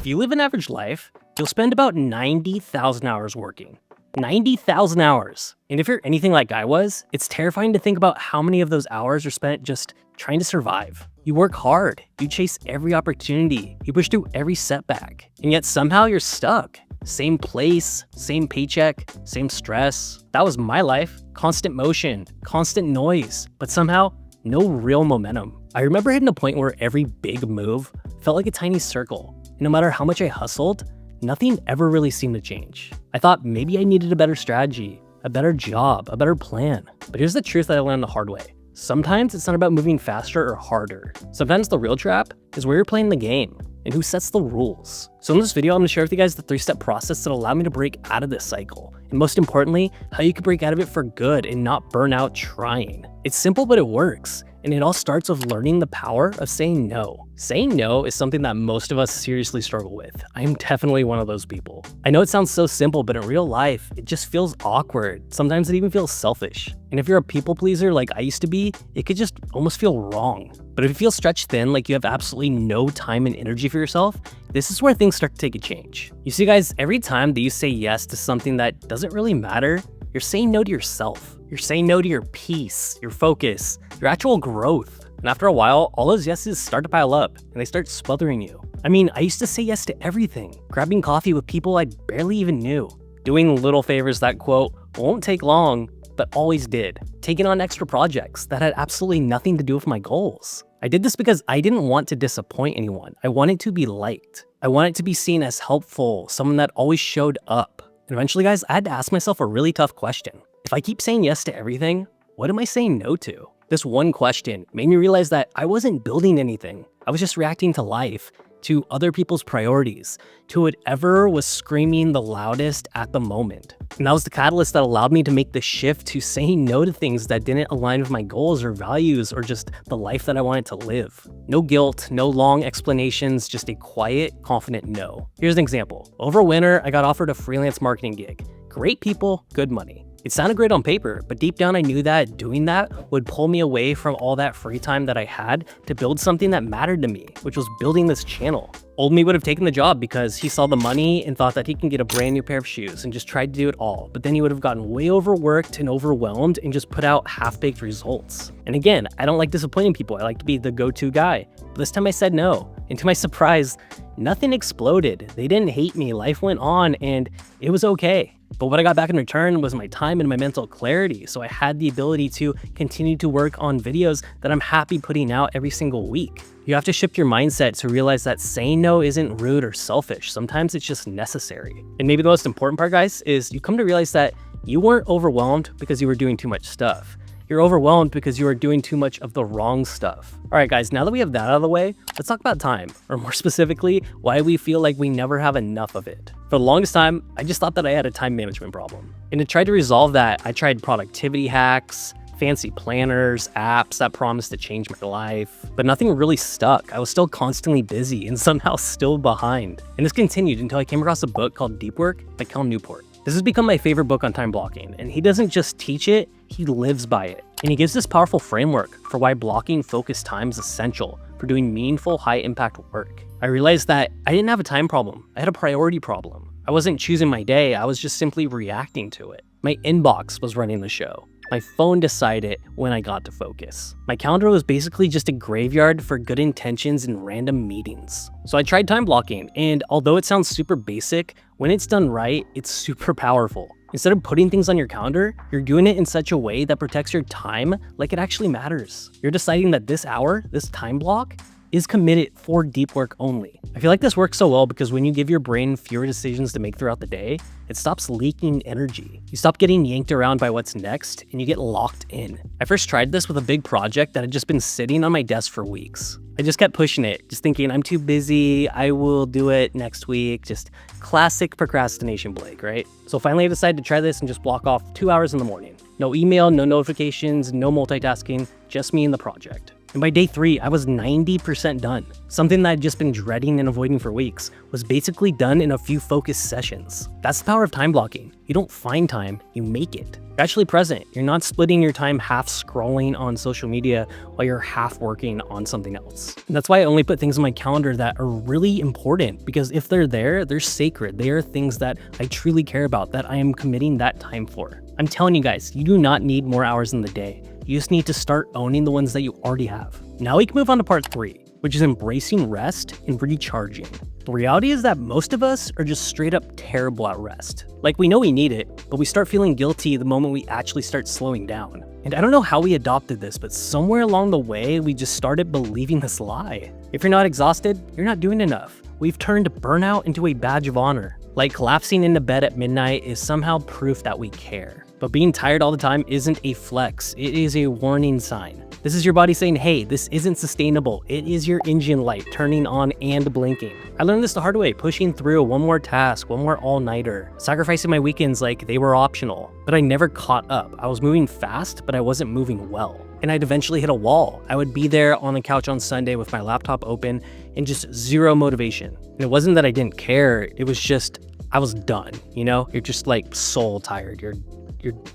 If you live an average life, you'll spend about 90,000 hours working. 90,000 hours. And if you're anything like I was, it's terrifying to think about how many of those hours are spent just trying to survive. You work hard, you chase every opportunity, you push through every setback, and yet somehow you're stuck. Same place, same paycheck, same stress. That was my life. Constant motion, constant noise, but somehow no real momentum. I remember hitting a point where every big move felt like a tiny circle. And no matter how much I hustled, nothing ever really seemed to change. I thought maybe I needed a better strategy, a better job, a better plan. But here's the truth that I learned the hard way. Sometimes it's not about moving faster or harder. Sometimes the real trap is where you're playing the game and who sets the rules. So in this video, I'm gonna share with you guys the 3-step process that allowed me to break out of this cycle. And most importantly, how you can break out of it for good and not burn out trying. It's simple, but it works. And it all starts with learning the power of saying no. Saying no is something that most of us seriously struggle with. I'm definitely one of those people. I know it sounds so simple, but in real life, it just feels awkward. Sometimes it even feels selfish. And if you're a people pleaser like I used to be, it could just almost feel wrong. But if you feel stretched thin, like you have absolutely no time and energy for yourself, this is where things start to take a change. You see guys, every time that you say yes to something that doesn't really matter, you're saying no to yourself. You're saying no to your peace, your focus, your actual growth. And after a while, all those yeses start to pile up and they start smothering you. I mean, I used to say yes to everything, grabbing coffee with people I barely even knew, doing little favors that, quote, won't take long, but always did, taking on extra projects that had absolutely nothing to do with my goals. I did this because I didn't want to disappoint anyone. I wanted to be liked. I wanted to be seen as helpful, someone that always showed up. And eventually, guys, I had to ask myself a really tough question. If I keep saying yes to everything, what am I saying no to? This one question made me realize that I wasn't building anything. I was just reacting to life, to other people's priorities, to whatever was screaming the loudest at the moment. And that was the catalyst that allowed me to make the shift to saying no to things that didn't align with my goals or values or just the life that I wanted to live. No guilt, no long explanations, just a quiet, confident no. Here's an example. Over winter, I got offered a freelance marketing gig. Great people, good money. It sounded great on paper, but deep down I knew that doing that would pull me away from all that free time that I had to build something that mattered to me, which was building this channel. Old me would have taken the job because he saw the money and thought that he can get a brand new pair of shoes and just tried to do it all. But then he would have gotten way overworked and overwhelmed and just put out half-baked results. And again, I don't like disappointing people. I like to be the go-to guy. But this time I said no. And to my surprise, nothing exploded. They didn't hate me. Life went on and it was okay. But what I got back in return was my time and my mental clarity. So I had the ability to continue to work on videos that I'm happy putting out every single week. You have to shift your mindset to realize that saying no isn't rude or selfish. Sometimes it's just necessary. And maybe the most important part, guys, is you come to realize that you weren't overwhelmed because you were doing too much stuff. You're overwhelmed because you are doing too much of the wrong stuff. All right, guys, now that we have that out of the way, let's talk about time, or more specifically, why we feel like we never have enough of it. For the longest time, I just thought that I had a time management problem. And to try to resolve that, I tried productivity hacks, fancy planners, apps that promised to change my life, but nothing really stuck. I was still constantly busy and somehow still behind. And this continued until I came across a book called Deep Work by Cal Newport. This has become my favorite book on time blocking, and he doesn't just teach it, he lives by it. And he gives this powerful framework for why blocking focused time is essential for doing meaningful, high-impact work. I realized that I didn't have a time problem, I had a priority problem. I wasn't choosing my day, I was just simply reacting to it. My inbox was running the show. My phone decided when I got to focus. My calendar was basically just a graveyard for good intentions and random meetings. So I tried time blocking, and although it sounds super basic, when it's done right, it's super powerful. Instead of putting things on your calendar, you're doing it in such a way that protects your time like it actually matters. You're deciding that this hour, this time block, is committed for deep work only. I feel like this works so well because when you give your brain fewer decisions to make throughout the day, it stops leaking energy. You stop getting yanked around by what's next and you get locked in. I first tried this with a big project that had just been sitting on my desk for weeks. I just kept pushing it, just thinking I'm too busy, I will do it next week. Just classic procrastination Blake, right? So finally I decided to try this and just block off 2 hours in the morning. No email, no notifications, no multitasking, just me and the project. And by day 3, I was 90% done. Something that I'd just been dreading and avoiding for weeks was basically done in a few focused sessions. That's the power of time blocking. You don't find time, you make it. You're actually present. You're not splitting your time half scrolling on social media while you're half working on something else. And that's why I only put things on my calendar that are really important, because if they're there, they're sacred. They are things that I truly care about, that I am committing that time for. I'm telling you guys, you do not need more hours in the day. You just need to start owning the ones that you already have. Now we can move on to part 3, which is embracing rest and recharging. The reality is that most of us are just straight up terrible at rest. Like, we know we need it, but we start feeling guilty the moment we actually start slowing down. And I don't know how we adopted this, but somewhere along the way, we just started believing this lie. If you're not exhausted, you're not doing enough. We've turned burnout into a badge of honor. Like, collapsing into bed at midnight is somehow proof that we care. But being tired all the time isn't a flex, it is a warning sign. This is your body saying, hey, this isn't sustainable. It is your engine light turning on and blinking. I learned this the hard way, pushing through one more task, one more all-nighter, sacrificing my weekends like they were optional. But I never caught up. I was moving fast, but I wasn't moving well. And I'd eventually hit a wall. I would be there on the couch on Sunday with my laptop open and just zero motivation. And it wasn't that I didn't care, it was just, I was done, you know? You're just like soul tired, you're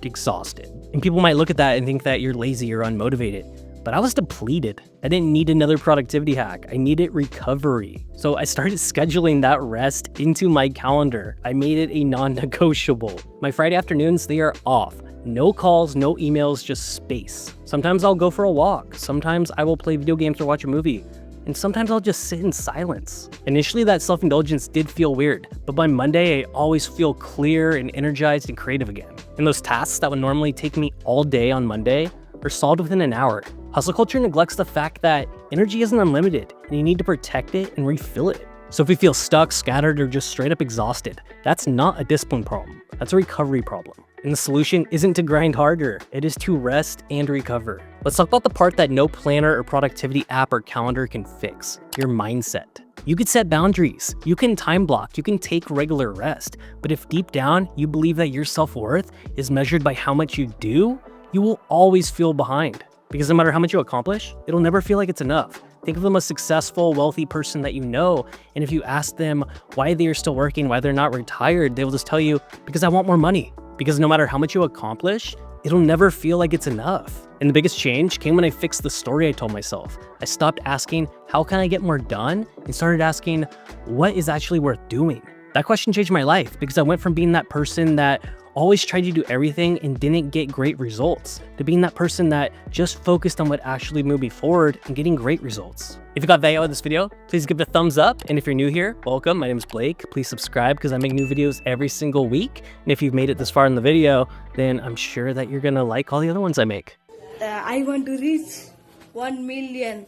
exhausted. And people might look at that and think that you're lazy or unmotivated, but I was depleted. I didn't need another productivity hack. I needed recovery. So I started scheduling that rest into my calendar. I made it a non-negotiable. My Friday afternoons, they are off. No calls, no emails, just space. Sometimes I'll go for a walk. Sometimes I will play video games or watch a movie. And sometimes I'll just sit in silence. Initially, that self-indulgence did feel weird, but by Monday, I always feel clear and energized and creative again. And those tasks that would normally take me all day on Monday are solved within an hour. Hustle culture neglects the fact that energy isn't unlimited, and you need to protect it and refill it. So if you feel stuck, scattered, or just straight up exhausted, that's not a discipline problem. That's a recovery problem. And the solution isn't to grind harder, it is to rest and recover. Let's talk about the part that no planner or productivity app or calendar can fix: your mindset. You can set boundaries, you can time block, you can take regular rest, but if deep down you believe that your self-worth is measured by how much you do, you will always feel behind. Because no matter how much you accomplish, it'll never feel like it's enough. Think of the most successful, wealthy person that you know, and if you ask them why they are still working, why they're not retired, they will just tell you, because I want more money. Because no matter how much you accomplish, it'll never feel like it's enough. And the biggest change came when I fixed the story I told myself. I stopped asking, how can I get more done? And started asking, what is actually worth doing? That question changed my life, because I went from being that person that always tried to do everything and didn't get great results, to being that person that just focused on what actually moved me forward and getting great results. If you got value out of this video, please give it a thumbs up. And if you're new here, welcome. My name is Blake. Please subscribe, because I make new videos every single week. And if you've made it this far in the video, then I'm sure that you're gonna like all the other ones I make. I want to reach 1 million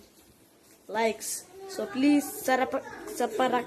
likes. So please, sarapakara.